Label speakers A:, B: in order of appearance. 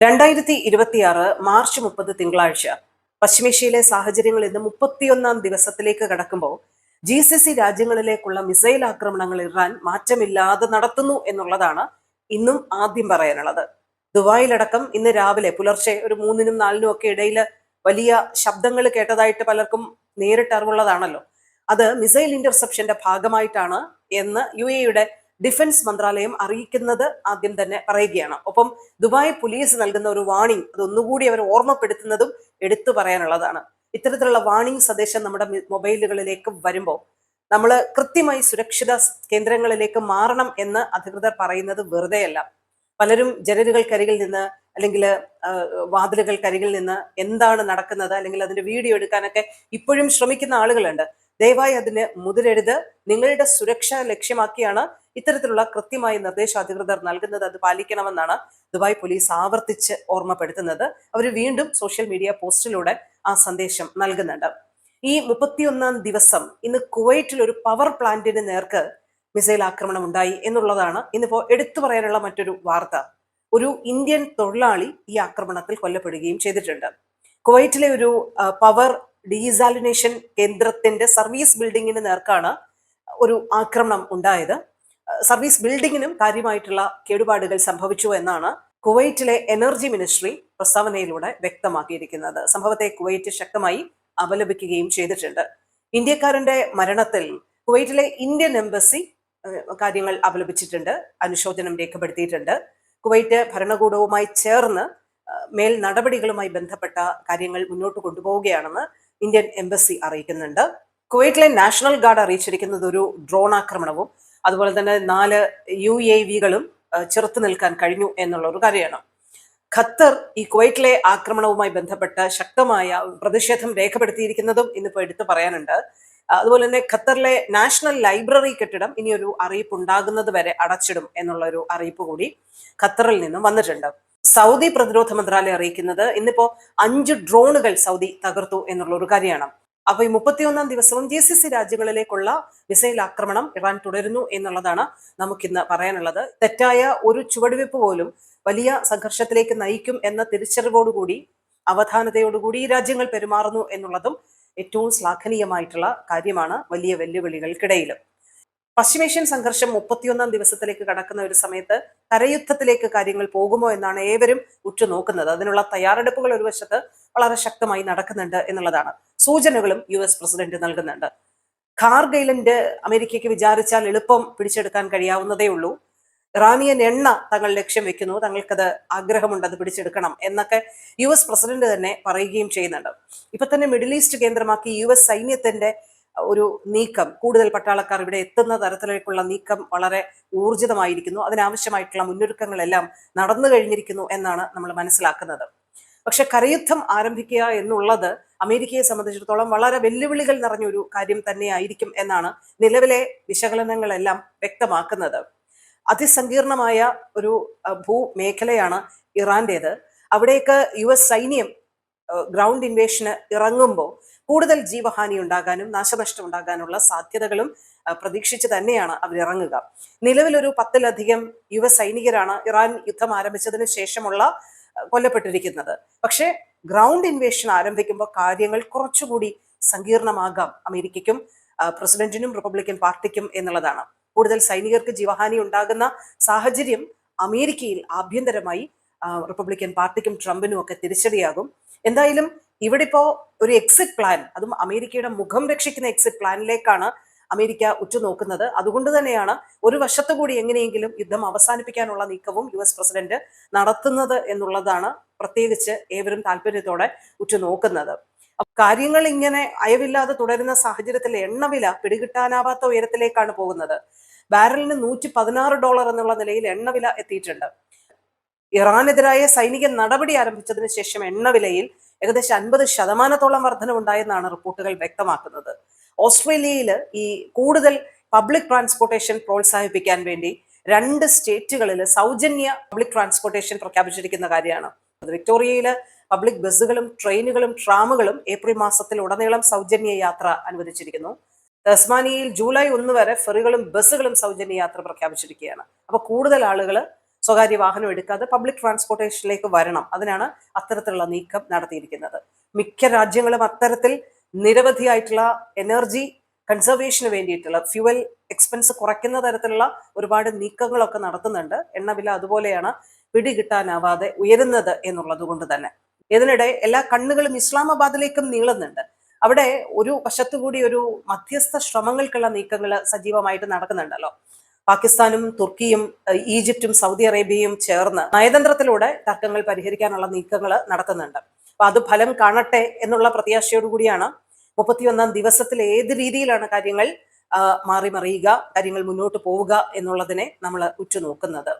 A: 2026 March 30 തിങ്കളാഴ്ച പശ്ചിമേഷ്യയിലെ സാഹചര്യങ്ങൾ ഇന്ന് 31-ാം ദിവസത്തിലേക്ക് കടക്കുമ്പോൾ GCC രാജ്യങ്ങളിലേക്കുള്ള മിസൈൽ ആക്രമണങ്ങൾ ഇറാൻ മാറ്റമില്ലാതെ നടത്തുന്നു എന്നുള്ളതാണ് ഇന്നും ആദ്യം പറയാനുള്ളത്. ദുബായിലടക്കം ഇന്ന് രാവിലെ പുലർച്ചെ ഒരു 3-നും 4-നും ഒക്കെ ഇടയിൽ വലിയ ശബ്ദങ്ങൾ കേട്ടതായിട്ട് പലർക്കും നേരിട്ട് അറിവുള്ളതാണല്ലോ. അത് മിസൈൽ ഇന്റർസെപ്ഷന്റെ ഭാഗമായിട്ടാണ് എന്ന് UAE ഡിഫൻസ് മന്ത്രാലയം അറിയിക്കുന്നത് ആദ്യം തന്നെ പറയുകയാണ്. ഒപ്പം ദുബായ് പോലീസ് നൽകുന്ന ഒരു വാണിംഗ് അതൊന്നുകൂടി അവർ ഓർമ്മപ്പെടുത്തുന്നതും എടുത്തു പറയാനുള്ളതാണ്. ഇത്തരത്തിലുള്ള വാണിംഗ് സന്ദേശം നമ്മുടെ മൊബൈലുകളിലേക്ക് വരുമ്പോൾ നമ്മൾ കൃത്യമായി സുരക്ഷിത കേന്ദ്രങ്ങളിലേക്ക് മാറണം എന്ന് അധികൃതർ പറയുന്നത് വെറുതെയല്ല. പലരും ജനലുകൾക്കരികിൽ നിന്ന് അല്ലെങ്കിൽ വാതിലുകൾക്കരികിൽ നിന്ന് എന്താണ് നടക്കുന്നത് അല്ലെങ്കിൽ അതിന്റെ വീഡിയോ എടുക്കാനൊക്കെ ഇപ്പോഴും ശ്രമിക്കുന്ന ആളുകളുണ്ട്. ദയവായി അതിന് മുതിരരുത്. നിങ്ങളുടെ സുരക്ഷ ലക്ഷ്യമാക്കിയാണ് ഇത്തരത്തിലുള്ള കൃത്യമായ നിർദ്ദേശ അധികൃതർ നൽകുന്നത്. അത് പാലിക്കണമെന്നാണ് ദുബായ് പോലീസ് ആവർത്തിച്ച് ഓർമ്മപ്പെടുത്തുന്നത്. അവർ വീണ്ടും സോഷ്യൽ മീഡിയ പോസ്റ്റിലൂടെ ആ സന്ദേശം നൽകുന്നുണ്ട്. ഈ 31-ാം ദിവസം ഇന്ന് കുവൈറ്റിൽ ഒരു പവർ പ്ലാന്റിന് നേർക്ക് മിസൈൽ ആക്രമണം ഉണ്ടായി എന്നുള്ളതാണ് ഇന്നിപ്പോ എടുത്തു പറയാനുള്ള മറ്റൊരു വാർത്ത. ഒരു ഇന്ത്യൻ തൊഴിലാളി ഈ ആക്രമണത്തിൽ കൊല്ലപ്പെടുകയും ചെയ്തിട്ടുണ്ട്. കുവൈറ്റിലെ ഒരു പവർ ഡീസാലിനേഷൻ കേന്ദ്രത്തിന്റെ സർവീസ് ബിൽഡിങ്ങിന് നേർക്കാണ് ഒരു ആക്രമണം ഉണ്ടായത്. സർവീസ് ബിൽഡിങ്ങിനും കാര്യമായിട്ടുള്ള കേടുപാടുകൾ സംഭവിച്ചു എന്നാണ് കുവൈറ്റിലെ എനർജി മിനിസ്ട്രി പ്രസ്താവനയിലൂടെ വ്യക്തമാക്കിയിരിക്കുന്നത്. സംഭവത്തെ കുവൈറ്റ് ശക്തമായി അപലപിക്കുകയും ചെയ്തിട്ടുണ്ട്. ഇന്ത്യക്കാരന്റെ മരണത്തിൽ കുവൈറ്റിലെ ഇന്ത്യൻ എംബസി കാര്യങ്ങൾ അപലപിച്ചിട്ടുണ്ട്, അനുശോചനം രേഖപ്പെടുത്തിയിട്ടുണ്ട്. കുവൈറ്റ് ഭരണകൂടവുമായി ചേർന്ന് മേൽ നടപടികളുമായി ബന്ധപ്പെട്ട കാര്യങ്ങൾ മുന്നോട്ട് കൊണ്ടുപോവുകയാണെന്ന് ഇന്ത്യൻ എംബസി അറിയിക്കുന്നുണ്ട്. കുവൈറ്റിലെ നാഷണൽ ഗാർഡ് അറിയിച്ചിരിക്കുന്നത് ഒരു ഡ്രോൺ ആക്രമണവും അതുപോലെ തന്നെ 4 UAVകളും ചെറുത്തു നിൽക്കാൻ കഴിഞ്ഞു എന്നുള്ള ഒരു കാര്യമാണ്. ഖത്തർ ഈ കുവൈറ്റിലെ ആക്രമണവുമായി ബന്ധപ്പെട്ട് ശക്തമായ പ്രതിഷേധം രേഖപ്പെടുത്തിയിരിക്കുന്നതും ഇന്നിപ്പോൾ എടുത്തു പറയാനുണ്ട്. അതുപോലെ തന്നെ ഖത്തറിലെ നാഷണൽ ലൈബ്രറി കെട്ടിടം ഇനിയൊരു അറിയിപ്പ് ഉണ്ടാകുന്നത് വരെ അടച്ചിടും എന്നുള്ള ഒരു അറിയിപ്പ് കൂടി ഖത്തറിൽ നിന്നും വന്നിട്ടുണ്ട്. സൗദി പ്രതിരോധ മന്ത്രാലയം അറിയിക്കുന്നത് ഇന്നിപ്പോ 5 ഡ്രോണുകൾ സൗദി തകർത്തു എന്നുള്ള ഒരു കാര്യമാണ്. അപ്പൊ ഈ 31-ാം ദിവസവും GCC രാജ്യങ്ങളിലേക്കുള്ള മിസൈൽ ആക്രമണം ഇറാൻ തുടരുന്നു എന്നുള്ളതാണ് നമുക്കിന്ന് പറയാനുള്ളത്. തെറ്റായ ഒരു ചുവടുവെപ്പ് പോലും വലിയ സംഘർഷത്തിലേക്ക് നയിക്കും എന്ന തിരിച്ചറിവോടുകൂടി അവധാനതയോടുകൂടി ഈ രാജ്യങ്ങൾ പെരുമാറുന്നു എന്നുള്ളതും ഏറ്റവും ശ്ലാഘനീയമായിട്ടുള്ള കാര്യമാണ് വലിയ വെല്ലുവിളികൾക്കിടയിലും. പശ്ചിമേഷ്യൻ സംഘർഷം 31-ാം ദിവസത്തിലേക്ക് കടക്കുന്ന ഒരു സമയത്ത് കരയുദ്ധത്തിലേക്ക് കാര്യങ്ങൾ പോകുമോ എന്നാണ് ഏവരും ഉറ്റുനോക്കുന്നത്. അതിനുള്ള തയ്യാറെടുപ്പുകൾ ഒരു വശത്ത് വളരെ ശക്തമായി നടക്കുന്നുണ്ട് എന്നുള്ളതാണ്. സൂചനകളും US പ്രസിഡന്റ് നൽകുന്നുണ്ട്. കാർഗൈലൻഡ് അമേരിക്കയ്ക്ക് വിചാരിച്ചാൽ എളുപ്പം പിടിച്ചെടുക്കാൻ കഴിയാവുന്നതേ ഉള്ളൂ. ഇറാനിയൻ എണ്ണ തങ്ങൾ ലക്ഷ്യം വെക്കുന്നു, തങ്ങൾക്കത് ആഗ്രഹമുണ്ട്, അത് പിടിച്ചെടുക്കണം എന്നൊക്കെ US പ്രസിഡന്റ് തന്നെ പറയുകയും ചെയ്യുന്നുണ്ട്. ഇപ്പൊ തന്നെ മിഡിൽ ഈസ്റ്റ് കേന്ദ്രമാക്കി US സൈന്യത്തിന്റെ ഒരു നീക്കം, കൂടുതൽ പട്ടാളക്കാർ ഇവിടെ എത്തുന്ന തരത്തിലേക്കുള്ള നീക്കം വളരെ ഊർജിതമായിരിക്കുന്നു. അതിനാവശ്യമായിട്ടുള്ള മുന്നൊരുക്കങ്ങളെല്ലാം നടന്നു കഴിഞ്ഞിരിക്കുന്നു എന്നാണ് നമ്മൾ മനസ്സിലാക്കുന്നത്. പക്ഷെ കരയുദ്ധം ആരംഭിക്കുക എന്നുള്ളത് അമേരിക്കയെ സംബന്ധിച്ചിടത്തോളം വളരെ വെല്ലുവിളികൾ നിറഞ്ഞൊരു കാര്യം തന്നെയായിരിക്കും എന്നാണ് നിലവിലെ വിശകലനങ്ങളെല്ലാം വ്യക്തമാക്കുന്നത്. അതിസങ്കീർണമായ ഒരു ഭൂമേഖലയാണ് ഇറാന്റേത്. അവിടേക്ക് US സൈന്യം ഗ്രൗണ്ട് ഇൻവേഷന് ഇറങ്ങുമ്പോൾ കൂടുതൽ ജീവഹാനി ഉണ്ടാകാനും നാശനഷ്ടം ഉണ്ടാകാനുള്ള സാധ്യതകളും പ്രതീക്ഷിച്ച് തന്നെയാണ് അവരിറങ്ങുക. നിലവിലൊരു 10-ലധികം US സൈനികരാണ് ഇറാൻ യുദ്ധം ആരംഭിച്ചതിന് ശേഷമുള്ള കൊല്ലപ്പെട്ടിരിക്കുന്നത്. പക്ഷേ ഗ്രൗണ്ട് ഇൻവേഷൻ ആരംഭിക്കുമ്പോൾ കാര്യങ്ങൾ കുറച്ചുകൂടി സങ്കീർണമാകാം അമേരിക്കയ്ക്കും പ്രസിഡന്റിനും റിപ്പബ്ലിക്കൻ പാർട്ടിക്കും എന്നുള്ളതാണ്. കൂടുതൽ സൈനികർക്ക് ജീവഹാനി ഉണ്ടാകുന്ന സാഹചര്യം അമേരിക്കയിൽ ആഭ്യന്തരമായി റിപ്പബ്ലിക്കൻ പാർട്ടിക്കും ട്രംപിനും ഒക്കെ തിരിച്ചടിയാകും. എന്തായാലും ഇവിടെ ഇപ്പോ ഒരു എക്സിറ്റ് പ്ലാൻ, അതും അമേരിക്കയുടെ മുഖം രക്ഷിക്കുന്ന എക്സിറ്റ് പ്ലാനിലേക്കാണ് അമേരിക്ക ഉറ്റുനോക്കുന്നത്. അതുകൊണ്ട് തന്നെയാണ് ഒരു വശത്തുകൂടി എങ്ങനെയെങ്കിലും യുദ്ധം അവസാനിപ്പിക്കാനുള്ള നീക്കവും US പ്രസിഡന്റ് നടത്തുന്നത് എന്നുള്ളതാണ് പ്രത്യേകിച്ച് ഏവരും താല്പര്യത്തോടെ ഉറ്റുനോക്കുന്നത്. കാര്യങ്ങൾ ഇങ്ങനെ അയവില്ലാതെ തുടരുന്ന സാഹചര്യത്തിൽ എണ്ണവില പിടികിട്ടാനാവാത്ത ഉയരത്തിലേക്കാണ് പോകുന്നത്. ബാരലിന് $116 എന്നുള്ള നിലയിൽ എണ്ണവില എത്തിയിട്ടുണ്ട്. ഇറാനെതിരായ സൈനിക നടപടി ആരംഭിച്ചതിന് ശേഷം എണ്ണവിലയിൽ ഏകദേശം 50% വർധനവുണ്ടായെന്നാണ് റിപ്പോർട്ടുകൾ വ്യക്തമാക്കുന്നത്. ഓസ്ട്രേലിയയിൽ ഈ കൂടുതൽ പബ്ലിക് ട്രാൻസ്പോർട്ടേഷൻ പ്രോത്സാഹിപ്പിക്കാൻ വേണ്ടി 2 സ്റ്റേറ്റുകളിൽ സൗജന്യ പബ്ലിക് ട്രാൻസ്പോർട്ടേഷൻ പ്രഖ്യാപിച്ചിരിക്കുന്ന കാര്യമാണ്. വിക്ടോറിയയില് പബ്ലിക് ബസ്സുകളും ട്രെയിനുകളും ട്രാമുകളും ഏപ്രിൽ മാസത്തിൽ ഉടനീളം സൗജന്യ യാത്ര അനുവദിച്ചിരിക്കുന്നു. തസ്മാനിയയിൽ ജൂലൈ 1 വരെ ഫെറികളും ബസ്സുകളും സൗജന്യ യാത്ര പ്രഖ്യാപിച്ചിരിക്കുകയാണ്. അപ്പൊ കൂടുതൽ ആളുകൾ സ്വകാര്യ വാഹനം എടുക്കാതെ പബ്ലിക് ട്രാൻസ്പോർട്ടേഷനിലേക്ക് വരണം. അതിനാണ് അത്തരത്തിലുള്ള നീക്കം നടത്തിയിരിക്കുന്നത്. മിക്ക രാജ്യങ്ങളും അത്തരത്തിൽ നിരവധിയായിട്ടുള്ള എനർജി കൺസർവേഷന് വേണ്ടിയിട്ടുള്ള ഫ്യൂവൽ എക്സ്പെൻസ് കുറയ്ക്കുന്ന തരത്തിലുള്ള ഒരുപാട് നീക്കങ്ങളൊക്കെ നടത്തുന്നുണ്ട്. എണ്ണവില അതുപോലെയാണ് പിടികിട്ടാനാവാതെ ഉയരുന്നത് എന്നുള്ളത് കൊണ്ട് തന്നെ. ഇതിനിടെ എല്ലാ കണ്ണുകളും ഇസ്ലാമാബാദിലേക്കും നീളുന്നുണ്ട്. അവിടെ ഒരു വശത്തുകൂടി ഒരു മധ്യസ്ഥ ശ്രമങ്ങൾക്കുള്ള നീക്കങ്ങൾ സജീവമായിട്ട് നടക്കുന്നുണ്ടല്ലോ. പാകിസ്ഥാനും തുർക്കിയും ഈജിപ്തും സൗദി അറേബ്യയും ചേർന്ന് നയതന്ത്രത്തിലൂടെ തർക്കങ്ങൾ പരിഹരിക്കാനുള്ള നീക്കങ്ങൾ നടത്തുന്നുണ്ട്. അപ്പൊ അത് ഫലം കാണട്ടെ എന്നുള്ള പ്രത്യാശയോടുകൂടിയാണ് 31 ദിവസത്തിൽ ഏത് രീതിയിലാണ് കാര്യങ്ങൾ മാറി മറിയുക, കാര്യങ്ങൾ മുന്നോട്ട് പോവുക എന്നുള്ളതിനെ നമ്മൾ ഉറ്റുനോക്കുന്നത്.